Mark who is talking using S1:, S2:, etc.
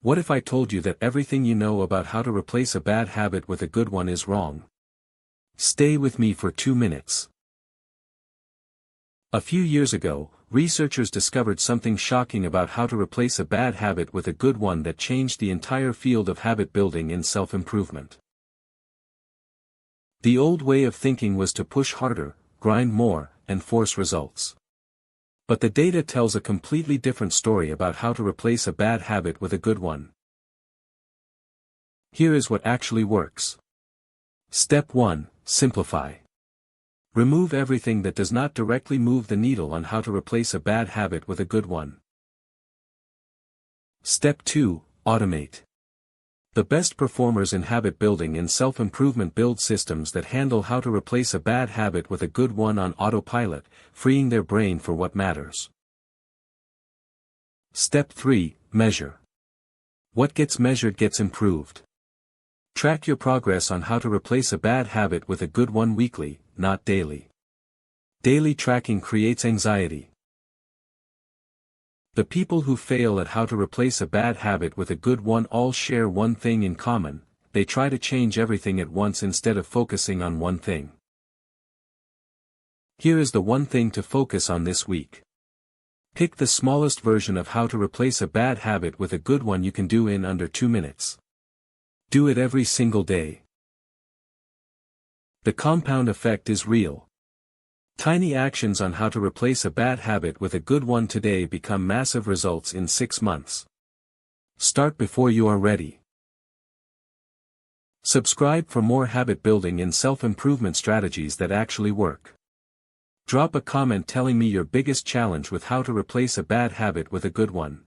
S1: What if I told you that everything you know about how to replace a bad habit with a good one is wrong? Stay with me for 2 minutes. A few years ago, researchers discovered something shocking about how to replace a bad habit with a good one that changed the entire field of habit building and self-improvement. The old way of thinking was to push harder, grind more, and force results. But the data tells a completely different story about how to replace a bad habit with a good one. Here is what actually works. Step 1. Simplify. Remove everything that does not directly move the needle on how to replace a bad habit with a good one. Step 2. Automate. The best performers in habit building and self-improvement build systems that handle how to replace a bad habit with a good one on autopilot, freeing their brain for what matters. Step 3. Measure. What gets measured gets improved. Track your progress on how to replace a bad habit with a good one weekly, not daily. Daily tracking creates anxiety. The people who fail at how to replace a bad habit with a good one all share one thing in common: they try to change everything at once instead of focusing on one thing. Here is the one thing to focus on this week. Pick the smallest version of how to replace a bad habit with a good one you can do in under 2 minutes. Do it every single day. The compound effect is real. Tiny actions on how to replace a bad habit with a good one today become massive results in 6 months. Start before you are ready. Subscribe for more habit building and self-improvement strategies that actually work. Drop a comment telling me your biggest challenge with how to replace a bad habit with a good one.